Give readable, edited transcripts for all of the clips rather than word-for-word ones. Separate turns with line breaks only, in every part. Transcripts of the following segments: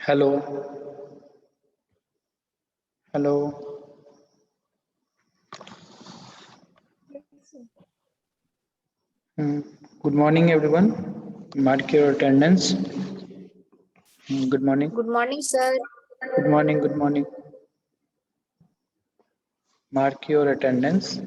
Hello, hello. Mm, Good morning, everyone. Mark your attendance. Good morning.
Good morning, sir.
Good morning. Good morning. Mark your attendance.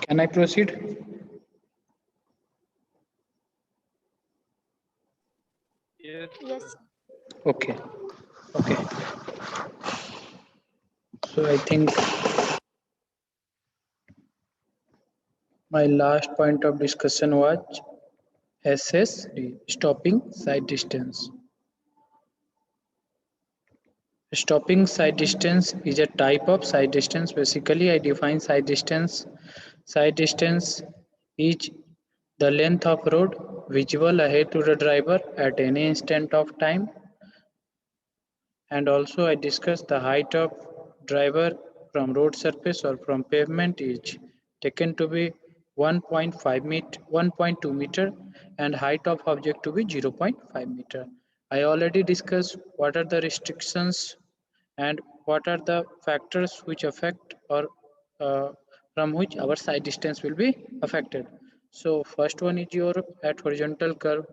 Can I proceed?
Yes.
Okay. Okay. So I think my last point of discussion was SSD, stopping side distance. Stopping side distance is a type of side distance. Basically, I define side distance. Side distance is the length of road visible ahead to the driver at any instant of time, and also I discuss the height of driver from road surface or from pavement is taken to be 1.5 meter, 1.2 meter, and height of object to be 0.5 meter. I already discussed what are the restrictions and what are the factors which affect or uh, from which our side distance will be affected. So first one is your at horizontal curve,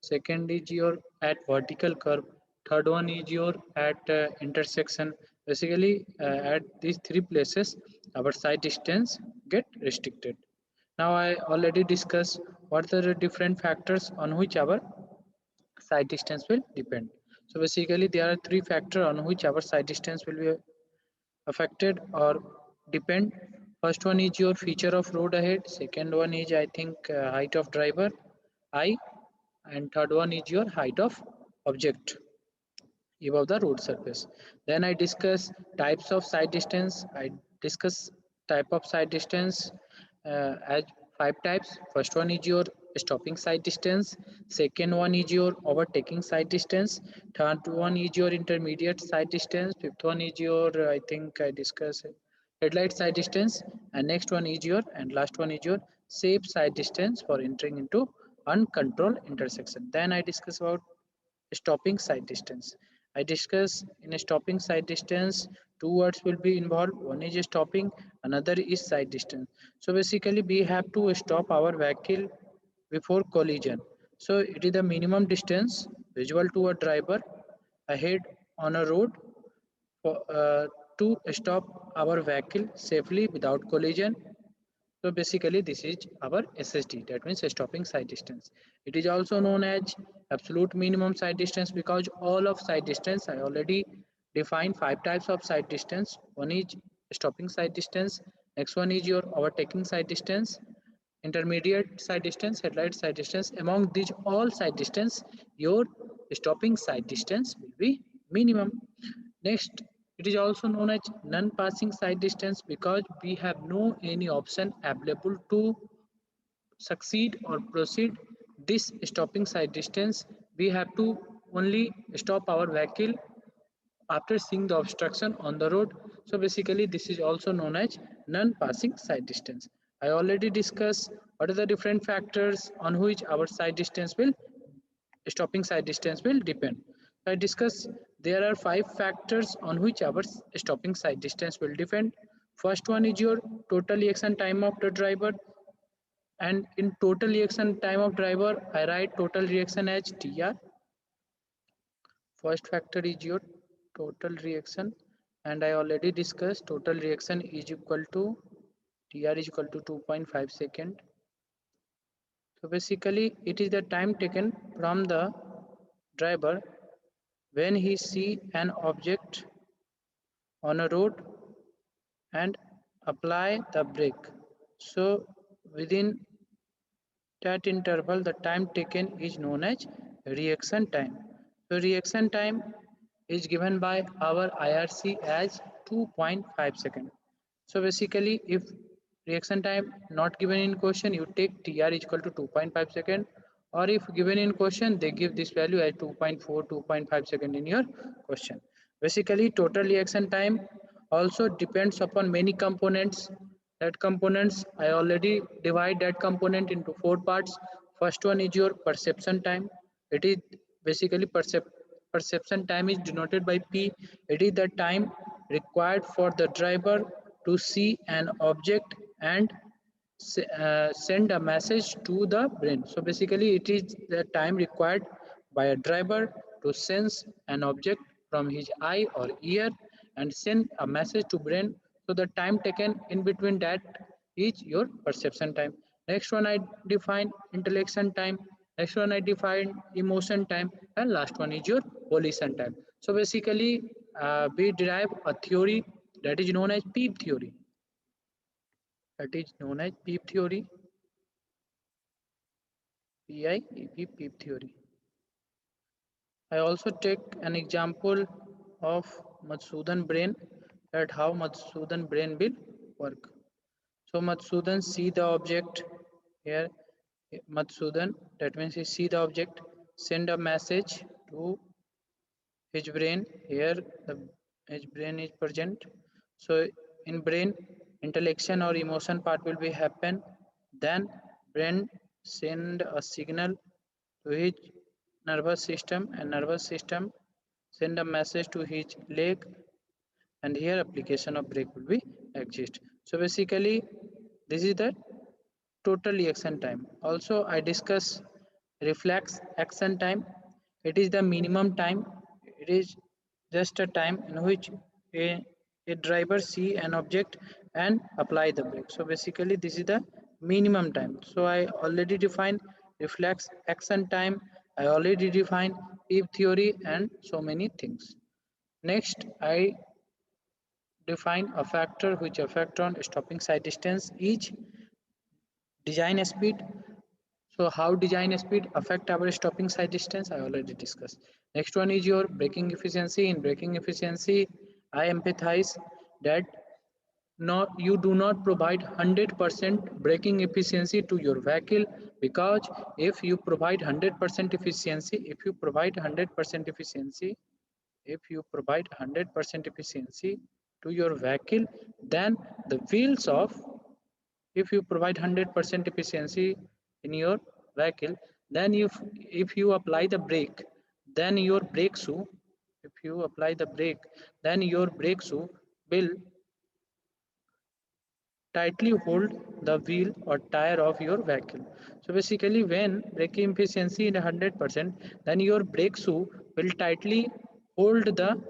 second is your at vertical curve, third one is your at intersection. Basically at these three places our side distance get restricted. Now I already discussed what are the different factors on which our side distance will depend. So basically there are three factors on which our side distance will be affected or depend. First one is your feature of road ahead, second one is I think height of driver, I, and third one is your height of object above the road surface. Then I discuss types of side distance. I discuss type of side distance as five types. First one is your stopping side distance. Second one is your overtaking side distance. Third one is your intermediate side distance. Fifth one is your I think I discuss headlight side distance. And next one is your and last one is your safe side distance for entering into uncontrolled intersection. Then I discuss about stopping side distance. I discuss in a stopping side distance, two words will be involved. One is stopping, another is side distance. So basically, we have to stop our vehicle before collision. So it is the minimum distance visual to a driver ahead on a road for, to stop our vehicle safely without collision. So basically this is our SSD, that means stopping side distance. It is also known as absolute minimum side distance because all of side distance I already defined five types of side distance. One is stopping side distance, next one is your overtaking side distance, intermediate side distance, headlight side distance. Among these all side distance, your stopping side distance will be minimum. Next, it is also known as non-passing side distance because we have no any option available to succeed or proceed this stopping side distance. We have to only stop our vehicle after seeing the obstruction on the road. So basically this is also known as non-passing side distance. I already discussed what are the different factors on which our side distance will stopping side distance will depend. I discuss there are five factors on which our stopping side distance will depend. First one is your total reaction time of the driver, and in total reaction time of driver I write total reaction as TR. First factor is your total reaction and I already discussed total reaction is equal to TR is equal to 2.5 second. So basically it is the time taken from the driver when he see an object on a road and apply the brake. So within that interval, the time taken is known as reaction time. So reaction time is given by our IRC as 2.5 seconds. So basically, if reaction time not given in question, you take TR is equal to 2.5 second, or if given in question, they give this value as 2.4, 2.5 second in your question. Basically, total reaction time also depends upon many components. That components, I already divide that component into four parts. First one is your perception time. It is basically perception time is denoted by P. It is the time required for the driver to see an object and send a message to the brain. So basically, it is the time required by a driver to sense an object from his eye or ear and send a message to brain. So the time taken in between that is your perception time. Next one I define intellection time. Next one I define emotion time, and last one is your volition time. So basically, we derive a theory that is known as PEEP theory. That is known as PEEP theory. PIEP PEEP theory. I also take an example of Madhusudan brain, that how Madhusudan brain will work. So Madhusudan see the object here. Madhusudan, that means he see the object, send a message to his brain. Here the his brain is present. So in brain, intellection or emotion part will be happen. Then brain send a signal to his nervous system, and nervous system send a message to his leg, and here application of brake will be exist. So basically this is the total reaction time. Also I discuss reflex action time. It is the minimum time. It is just a time in which a driver see an object and apply the brake. So basically this is the minimum time. So I already defined reflex action time. I already defined PEEP theory and so many things. Next I define a factor which affect on stopping sight distance is design speed. So how design speed affect our stopping sight distance, I already discussed. Next one is your braking efficiency. In braking efficiency, I empathize that not you do not provide 100% braking efficiency to your vehicle, because if you provide 100% efficiency, if you provide 100% efficiency to your vehicle, then the wheels of if you provide 100% efficiency in your vehicle, then if you apply the brake, then your brake shoe if you apply the brake, then your brake shoe will tightly hold the wheel or tire of your vehicle. So basically when braking efficiency is 100%, then your brake shoe will tightly hold the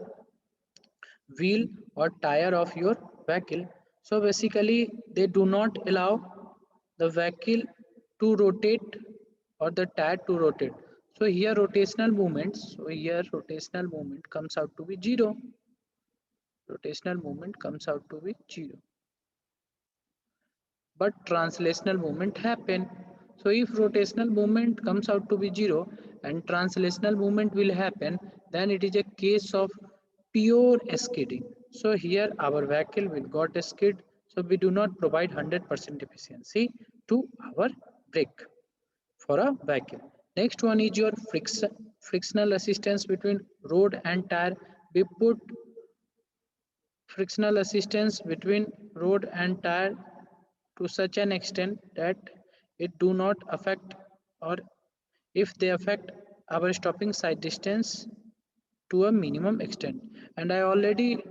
wheel or tire of your vehicle. So basically they do not allow the vehicle to rotate or the tire to rotate. So here rotational movement comes out to be zero. Rotational movement comes out to be zero. But translational movement happen. So if rotational movement comes out to be zero and translational movement will happen, then it is a case of pure skidding. So here our vehicle will got skid. So we do not provide 100% efficiency to our brake for a vehicle. Next one is your frictional resistance between road and tire. We put frictional resistance between road and tire to such an extent that it do not affect, or if they affect our stopping sight distance to a minimum extent. And I already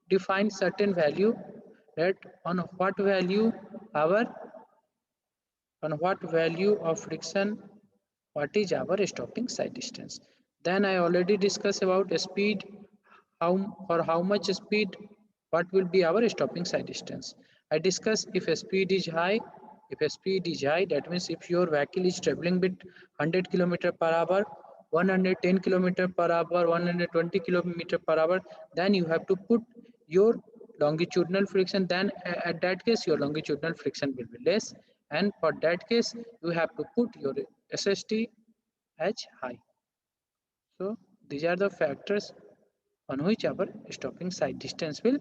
defined certain value, that on what value our on what value of friction what is our stopping sight distance. Then I already discussed about speed, how for how much speed what will be our stopping side distance? I discuss if speed is high. If speed is high, that means if your vehicle is traveling with 100 km per hour, 110 km per hour, 120 km per hour, then you have to put your longitudinal friction. Then at that case, your longitudinal friction will be less, and for that case, you have to put your SST as high. So these are the factors on which our stopping side distance will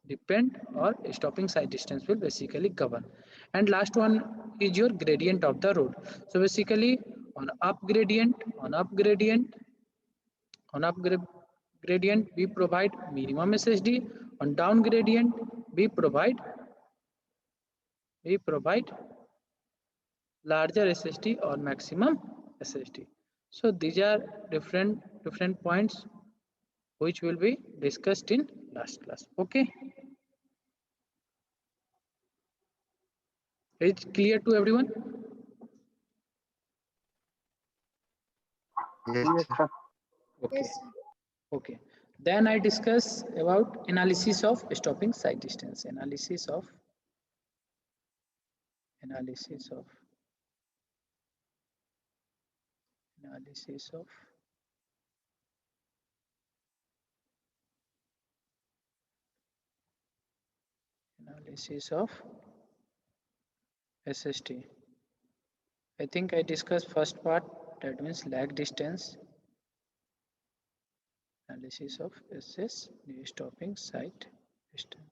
depend, or stopping side distance will basically govern. And last one is your gradient of the road. So basically on up gradient, we provide minimum SSD. On down gradient we provide larger SSD or maximum SSD. So these are different points which will be discussed in last class. Okay, it's clear to everyone?
Yes, sir.
Okay.
Yes, sir.
Okay. Then I discuss about analysis of stopping side distance. Analysis of analysis of analysis of SST. I think I discussed first part, that means lag distance. Analysis of SS, the stopping side distance.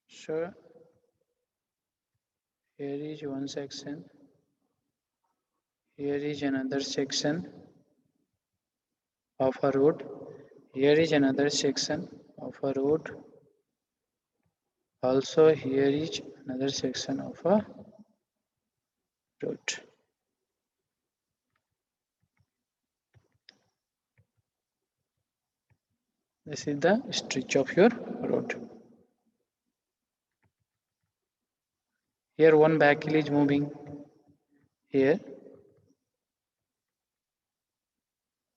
So here is one section, here is another section of a road, here is another section of a road, also here is another section of a road. This is the stretch of your road. Here one vehicle is moving. Here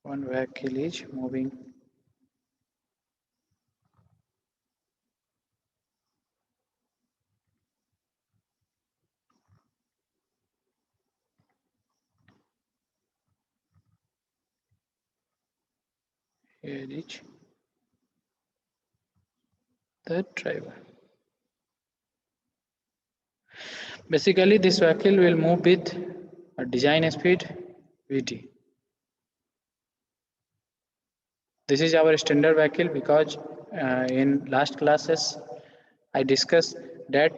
one vehicle is moving. Here is the driver. Basically, this vehicle will move with a design speed Vt. This is our standard vehicle because in last classes I discussed that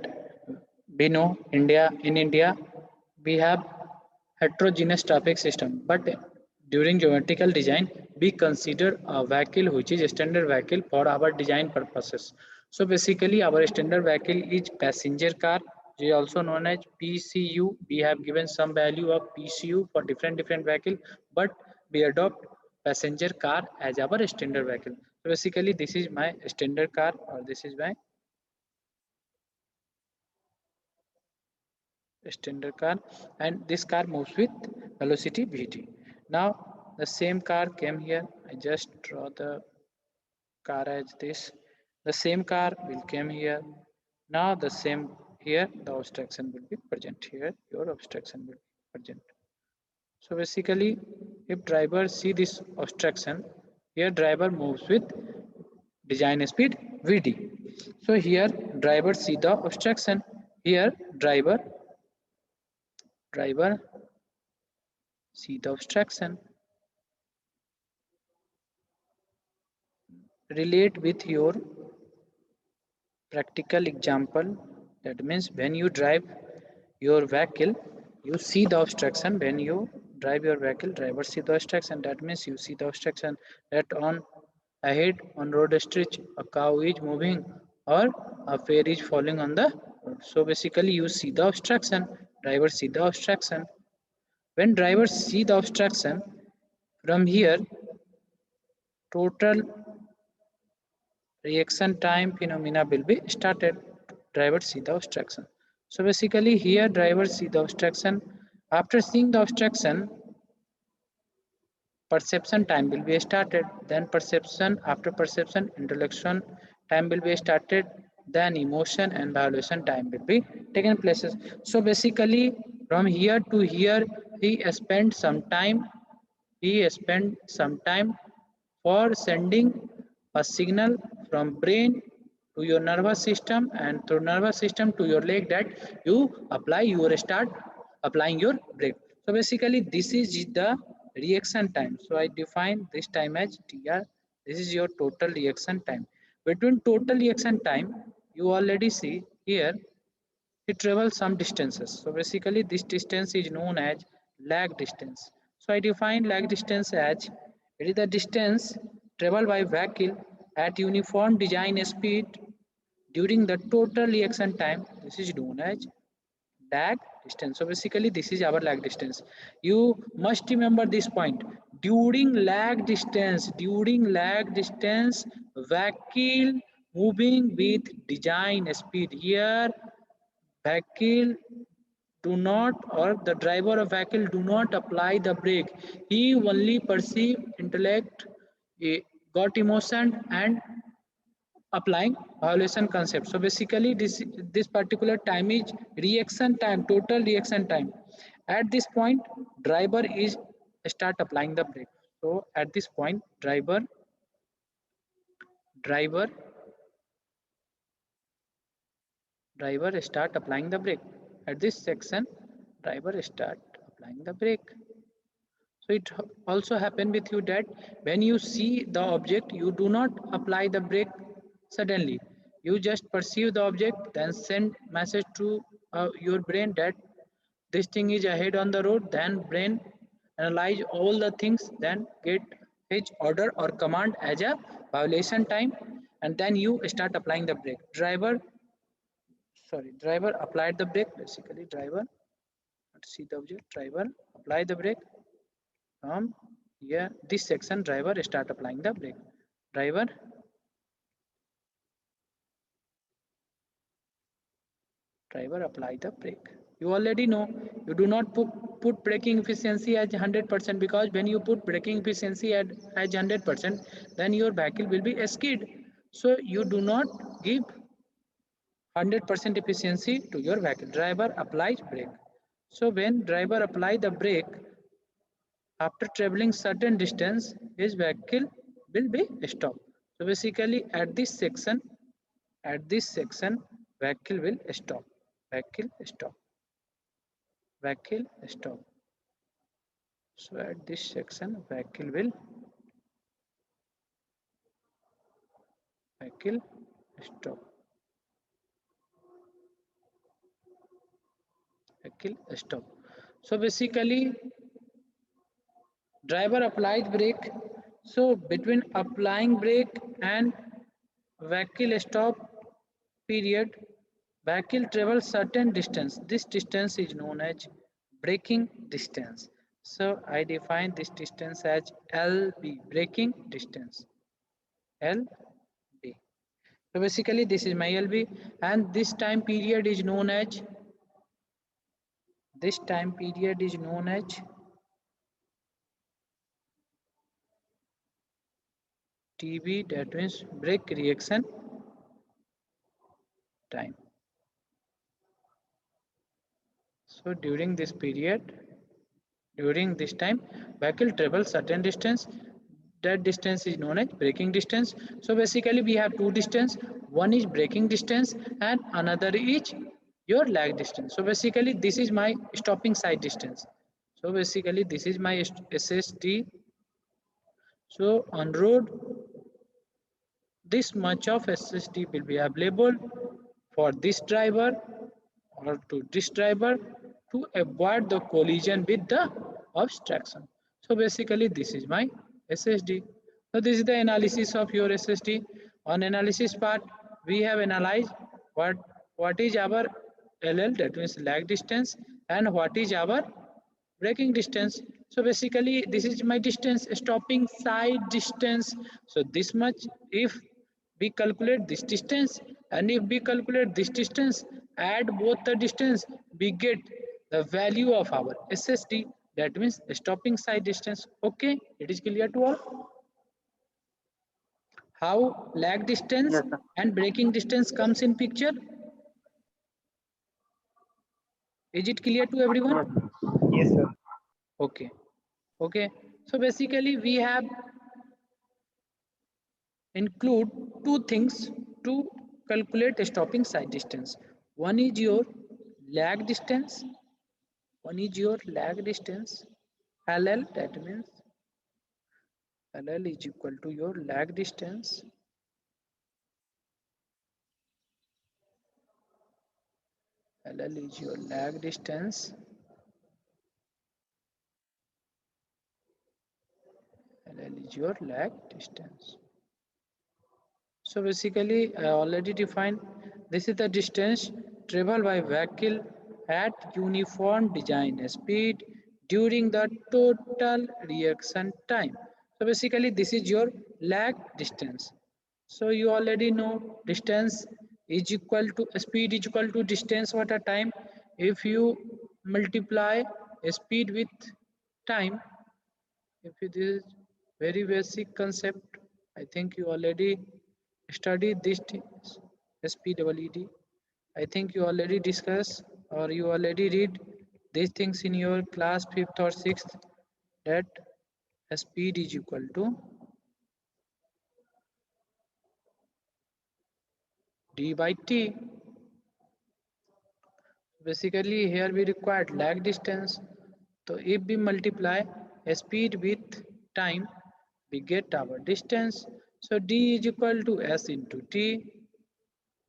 we know in India we have heterogeneous traffic system, but during geometrical design we consider a vehicle which is a standard vehicle for our design purposes. So basically our standard vehicle is passenger car, which is also known as PCU. We have given some value of PCU for different vehicle, but we adopt passenger car as our standard vehicle. So basically this is my standard car, or this is my standard car, and this car moves with velocity Vt. Now the same car came here. I just draw the car as this. The same car will come here. Now the same here, the obstruction will be present here. Your obstruction will be present. So basically, if driver see this obstruction, here driver moves with design speed Vd. So here driver see the obstruction. Here driver see the obstruction. Relate with your practical example. That means when you drive your vehicle, you see the obstruction. When you drive your vehicle, driver see the obstruction. That means you see the obstruction that on ahead on road stretch a cow is moving or a fair is falling on the road. So basically you see the obstruction, driver see the obstruction. When drivers see the obstruction, from here total reaction time phenomena will be started. Driver see the obstruction. So basically here driver see the obstruction. After seeing the obstruction, perception time will be started, then perception, after perception intellection time will be started, then emotion and violation time will be taken places. So basically from here to here he spent some time, he spent some time for sending a signal from brain to your nervous system and through nervous system to your leg that you apply, you start applying your brake. So basically this is the reaction time. So I define this time as TR. This is your total reaction time. Between total reaction time, you already see here it travels some distances. So basically this distance is known as lag distance. So I define lag distance as it is the distance traveled by vehicle at uniform design speed during the total reaction time. This is known as lag distance. So basically this is our lag distance. You must remember this point. During lag distance, vehicle moving with design speed. Here vehicle do not, or the driver of vehicle do not apply the brake. He only perceive intellect, got emotion and applying violation concept. So basically this particular time is reaction time, total reaction time. At this point driver is start applying the brake. So at this point driver driver start applying the brake. At this section driver start applying the brake. So it also happen with you that when you see the object, you do not apply the brake suddenly. You just perceive the object, then send message to your brain that this thing is ahead on the road. Then brain analyze all the things, then get each order or command as a violation time, and then you start applying the brake. Driver applied the brake. Basically, driver. Let's see the object. Driver apply the brake. Here this section driver start applying the brake. Driver apply the brake. You already know you do not put braking efficiency as 100%, because when you put braking efficiency at as 100%, then your vehicle will be skid. So you do not give 100% efficiency to your vehicle. Driver applies brake. So when driver apply the brake, after traveling certain distance, his vehicle will be stopped. So basically at this section, vehicle will stop. Vehicle stop. Vehicle stop. So at this section, vehicle stop. Vehicle stop. So basically, driver applies brake. So between applying brake and vehicle stop period, vehicle travels certain distance. This distance is known as braking distance. So I define this distance as LB, braking distance. LB. So basically this is my LB, and this time period is known as TB, that means brake reaction time. So during this time, vehicle travels certain distance. That distance is known as braking distance. So basically we have two distance. One is braking distance and another is your lag distance. So basically this is my stopping side distance. So basically this is my SSD. So on road, this much of SSD will be available for this driver or to this driver to avoid the collision with the obstruction. So basically this is my SSD. So this is the analysis of your SSD. On analysis part, we have analyzed what is our LL, that means lag distance, and what is our braking distance. So basically this is my distance, stopping side distance. So this much, if we calculate this distance and if we calculate this distance, add both the distance, we get the value of our SSD. that means stopping side distance. Okay, it is clear to all. How lag distance
Yes, sir.
and braking distance comes in picture? Is it clear to everyone?
Yes.
Yes, sir.
Okay. Okay. So basically we have include two things to calculate stopping side distance. One is your lag distance. One is your lag distance. LL, that means LL is equal to your lag distance. LL is your lag distance. LL is your lag distance. So basically, I already defined this is the distance traveled by vehicle at uniform design speed during the total reaction time. So basically, this is your lag distance. So you already know distance is equal to speed is equal to distance what a time. If you multiply speed with time, if it is very basic concept, I think you already studied this things, SPEED. I think you already discussed or you already read these things in your class 5th or 6th, that speed is equal to d by t. Basically here we required lag distance. So if we multiply speed with time, we get our distance. So d is equal to s into t.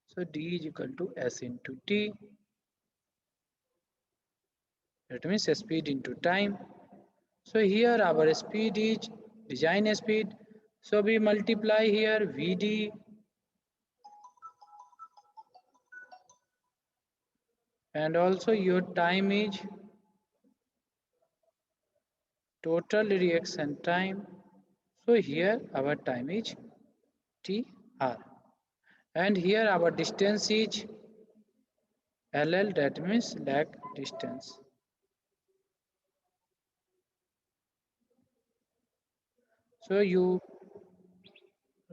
So d is equal to s into t. That means speed into time. So here our speed is design speed. So we multiply here Vd and also your time is total reaction time. So here our time is Tr. And here our distance is LL, that means lag distance. So you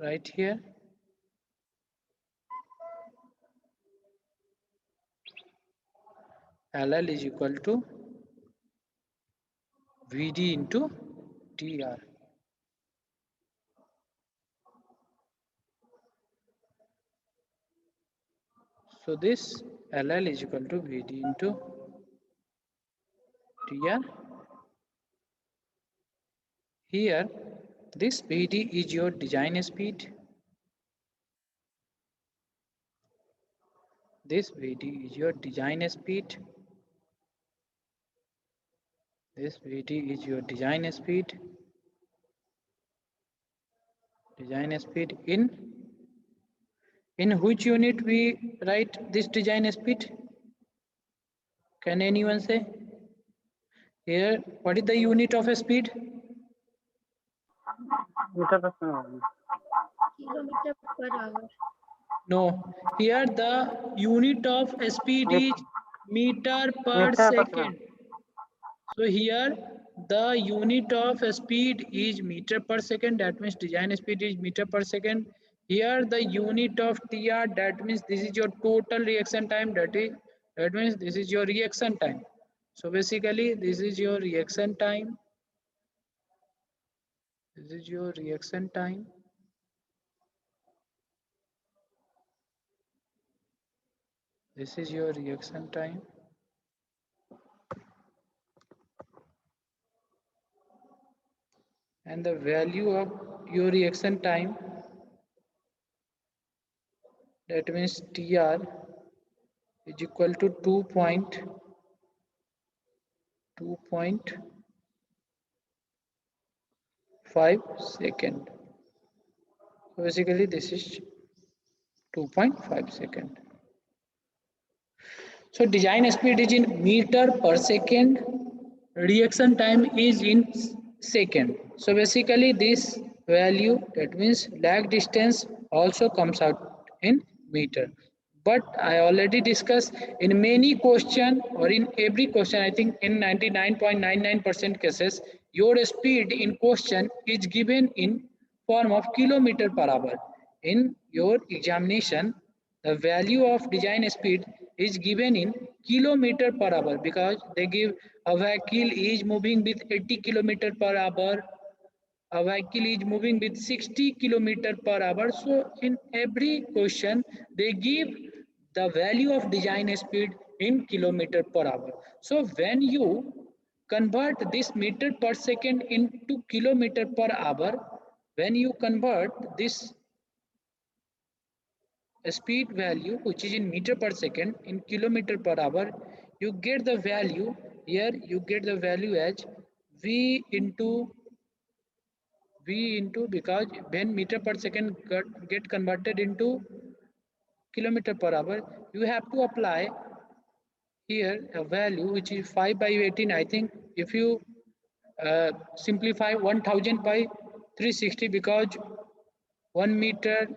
write here LL is equal to Vd into Tr. So this LL is equal to Vd into Tr. Here this Vd is your design speed. This Vd is your design speed. This Vd is your design speed. Design speed in which unit we write this design speed? Can anyone say? Here, what is the unit of speed?
Meter per second.
Kilometer per hour.
No, here the unit of speed is meter per
Meter per second.
second. So here the unit of speed is meter per second, that means design speed is meter per second. Here the unit of TR, that means this is your total reaction time, that means this is your reaction time. So basically this is your reaction time. This is your reaction time. This is your reaction time. And the value of your reaction time, that means TR is equal to 2.5 second. So basically this is 2.5 second. So design speed is in meter per second, reaction time is in second. So basically this value, that means lag distance, also comes out in meter. But I already discussed in many question or in every question, I think in 99.99% cases, your speed in question is given in form of kilometer per hour. In your examination, the value of design speed is given in kilometer per hour because they give a vehicle is moving with 80 kilometer per hour, a vehicle is moving with 60 kilometer per hour. So in every question they give the value of design speed in kilometer per hour. So when you convert this meter per second into kilometer per hour, when you convert this speed value which is in meter per second in kilometer per hour, you get the value here, you get the value as v into because when meter per second get converted into kilometer per hour, you have to apply here a value which is 5 by 18. I think if you simplify 1000 by 360 because 1 meter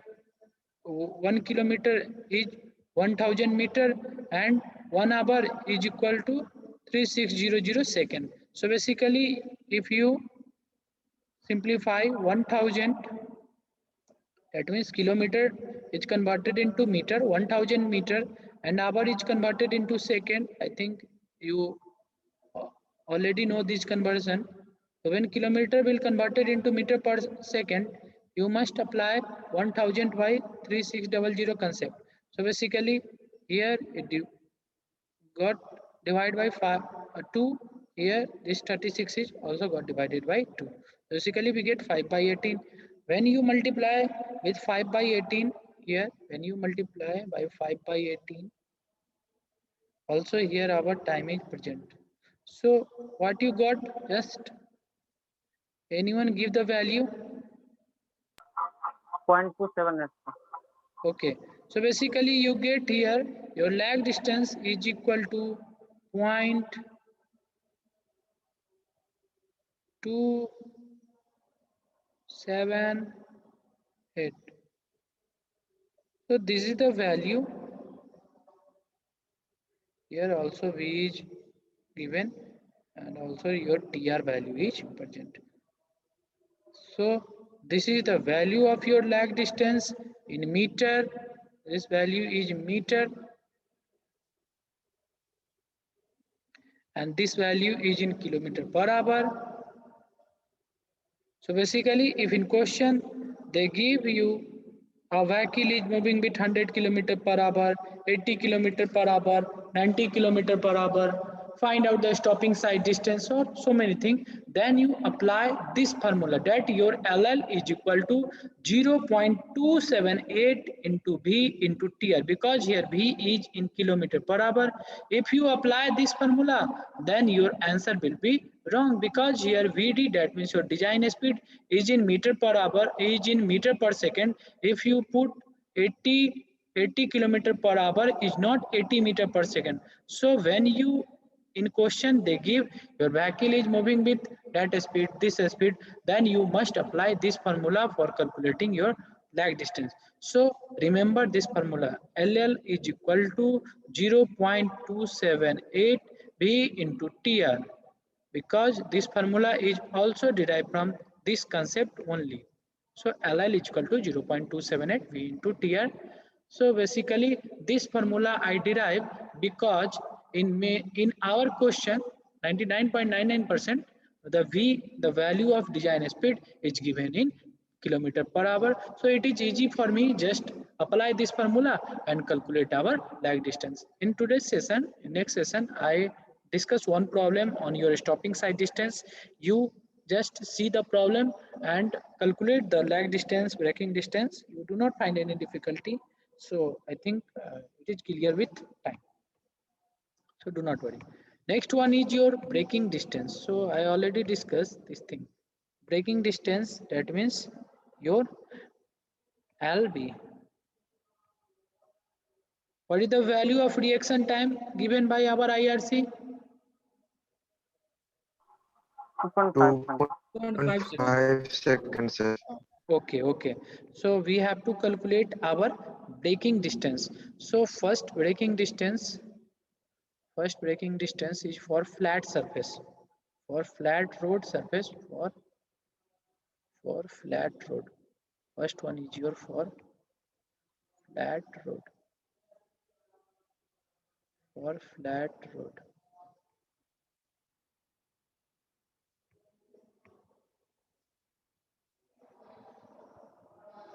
1 kilometer is 1000 meter and 1 hour is equal to 3600 second. So basically if you simplify 1000, that means kilometer is converted into meter, 1000 meter, and hour is converted into second. I think you already know this conversion. So when kilometer will converted into meter per second, you must apply 1000 by 3600 concept. So basically here it got divided by 2. Here this 36 is also got divided by 2. Basically we get 5 by 18. When you multiply with 5 by 18 here, when you multiply by 5 by 18, also here our time is present. So what you got, just anyone give the value?
0.27.
Okay, so basically you get here your lag distance is equal to 0.278. So this is the value. Here also V is given and also your TR value is present. So this is the value of your lag distance in meter. This value is meter and this value is in kilometer per hour. So basically if in question they give you a vehicle is moving with 100 kilometer per hour, 80 kilometer per hour, 90 kilometer per hour, find out the stopping side distance or so many things, then you apply this formula that your LL is equal to 0.278 into V into TR because here V is in kilometer per hour. If you apply this formula, then your answer will be wrong because here VD, that means your design speed, is in meter per hour, is in meter per second. If you put 80 kilometer per hour is not 80 meter per second. So when you in question they give your vehicle is moving with that speed, this speed, then you must apply this formula for calculating your lag distance. So remember this formula, LL is equal to 0.278 V into TR because this formula is also derived from this concept only. So LL is equal to 0.278 V into TR. So basically this formula I derive because in our question 99.99% the value of design speed is given in kilometer per hour. So it is easy for me, just apply this formula and calculate our lag distance. In today's session, next session, I discuss one problem on your stopping side distance. You just see the problem and calculate the lag distance, braking distance. You do not find any difficulty. So I think it is clear with time. So do not worry. Next one is your braking distance. So I already discussed this thing. Braking distance, that means your LB. What is the value of reaction time given by our IRC?
2.5.
2.5 seconds.
2.5 seconds, sir.
Okay. So we have to calculate our braking distance. So first braking distance is for flat surface, for flat road surface, for flat road. First one is your for flat road, for flat road.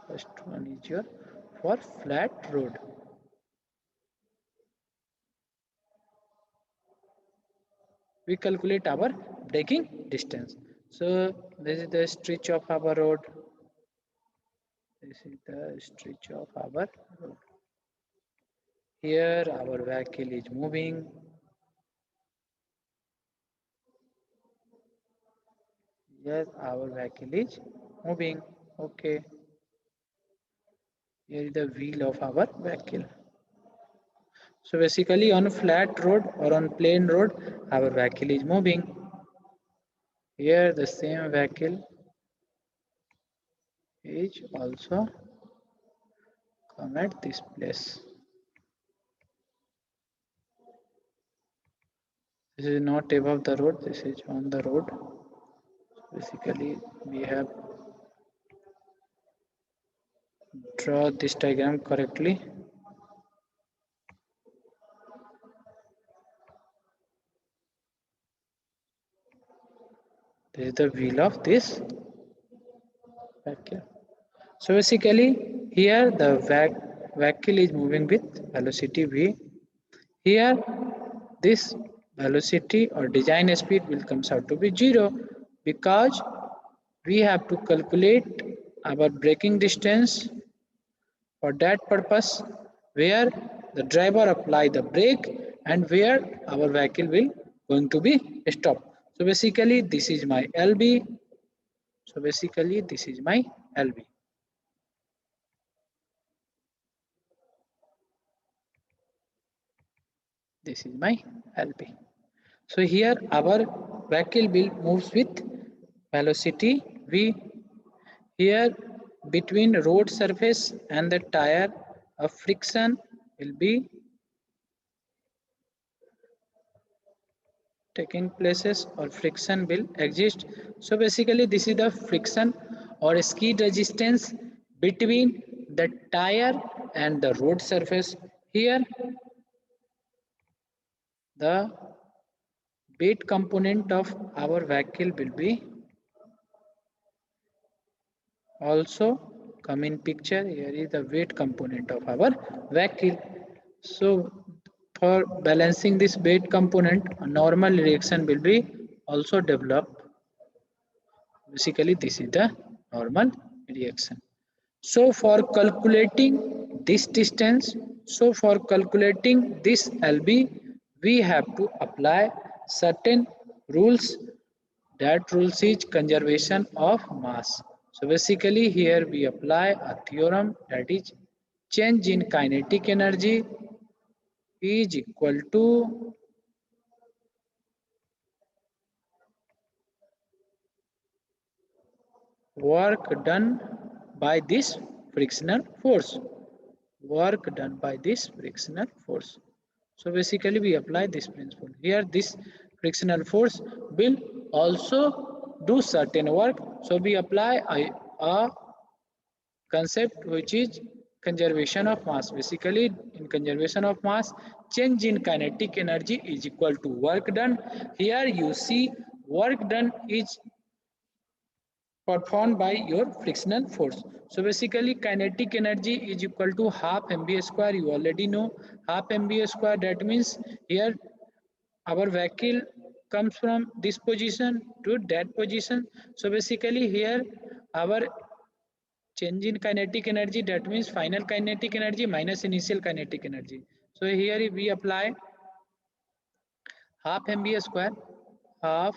First one is your for flat road. We calculate our braking distance. So this is the stretch of our road. This is the stretch of our road. Here our vehicle is moving. Here our vehicle is moving. Okay. Here is the wheel of our vehicle. So basically on flat road or on plain road, our vehicle is moving. Here the same vehicle is also come at this place. This is not above the road, this is on the road. Basically we have draw this diagram correctly. This is the wheel of this vehicle. So basically here the vehicle is moving with velocity v. Here this velocity or design speed will comes out to be 0 because we have to calculate our braking distance. For that purpose, where the driver apply the brake and where our vehicle will going to be stopped. So basically this is my LB. So basically this is my LB. This is my LB. So here our vehicle will moves with velocity v. Here between road surface and the tire, a friction will be taking places or friction will exist. So basically this is the friction or skid resistance between the tire and the road surface. Here the weight component of our vehicle will be also come in picture. Here is the weight component of our vehicle. So for balancing this weight component, a normal reaction will be also developed. Basically this is the normal reaction. So for calculating this distance, so for calculating this LB, we have to apply certain rules. That rules is conservation of mass. So basically here we apply a theorem, that is change in kinetic energy is equal to work done by this frictional force. Work done by this frictional force. So basically we apply this principle. Here this frictional force will also do certain work. So we apply a concept which is conservation of mass. Basically in conservation of mass, change in kinetic energy is equal to work done. Here you see work done is performed by your frictional force. So basically kinetic energy is equal to half mv square. You already know half mv square. That means here our vehicle comes from this position to that position. So basically here our change in kinetic energy, that means final kinetic energy minus initial kinetic energy. So here we apply half mv square, half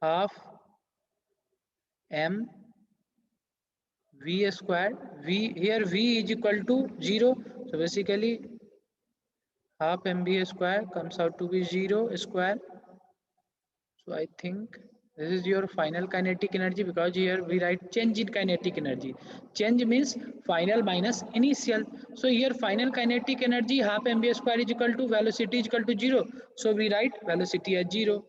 half m v square. V here v is equal to 0. So basically half mv square comes out to be 0 square. So I think This is your final kinetic energy, because here we write change in kinetic energy. Change means final minus initial. So here final kinetic energy half mv square is equal to velocity is equal to 0. So we write velocity as 0.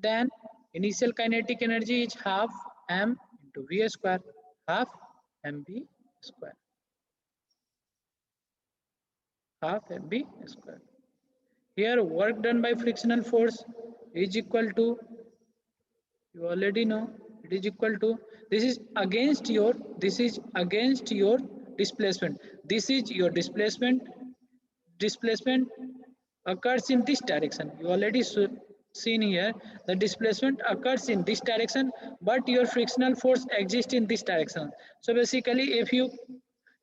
Then initial kinetic energy is half m into v square, half mv square, half mv square. Here work done by frictional force is equal to, you already know, it is equal to, this is against your, this is against your displacement, this is your displacement. Displacement occurs in this direction, you already seen here the displacement occurs in this direction, but your frictional force exists in this direction. So basically if you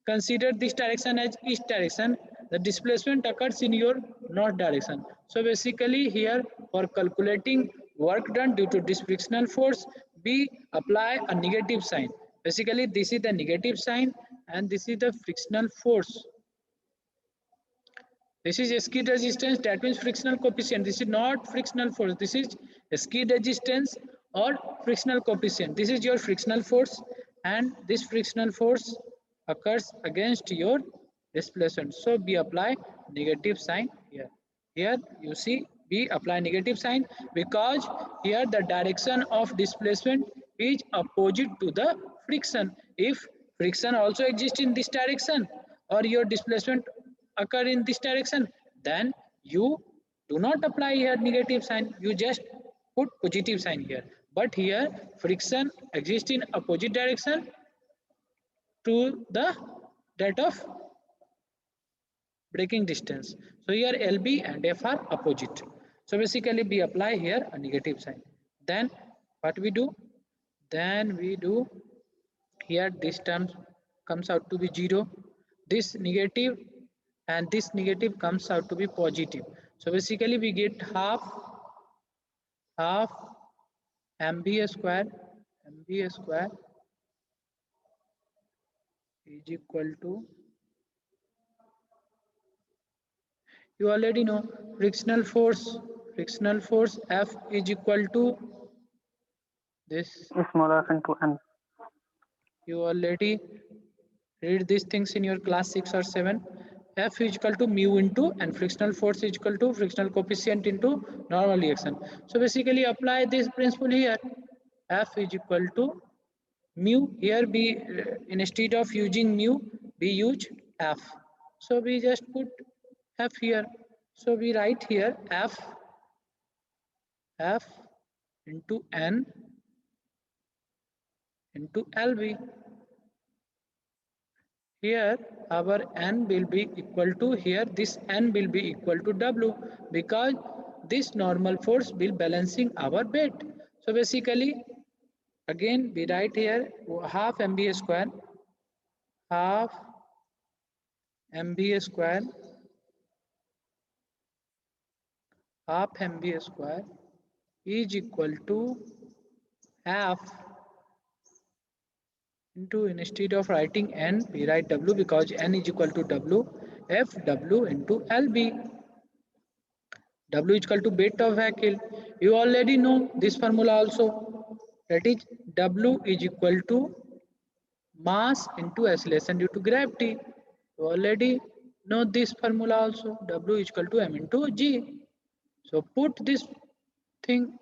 consider this direction as east direction, the displacement occurs in your north direction. So basically here for calculating work done due to this frictional force, we apply a negative sign. Basically this is the negative sign and this is the frictional force. This is skid resistance, that means frictional coefficient. This is not frictional force, this is skid resistance or frictional coefficient. This is your frictional force and this frictional force occurs against your displacement. So we apply negative sign here. Here you see we apply negative sign because here the direction of displacement is opposite to the friction. If friction also exists in this direction or your displacement occur in this direction, then you do not apply here negative sign, you just put positive sign here. But here friction exists in opposite direction to the that of braking distance. So here LB and F are opposite. So basically we apply here a negative sign. Then what we do? Then we do here this term comes out to be 0. This negative and this negative comes out to be positive. So basically we get half mv square is equal to, you already know, frictional force F is equal to this,
small f into n.
you already read these things in your class 6 or 7. F is equal to mu into, and frictional force is equal to frictional coefficient into normal reaction. So basically apply this principle here. F is equal to mu, here we instead of using mu we use F. So we just put F here. So we write here F into N into LV. Here our N will be equal to, here this N will be equal to W, because this normal force will balancing our bed. So basically again we write here half mv square, half mv square, half mv square is equal to half into, instead of writing n we write w, because n is equal to w, f w into lb. W is equal to weight of vehicle. You already know this formula also, that is W is equal to mass into acceleration due to gravity. You already know this formula also, W is equal to m into g. So put this thing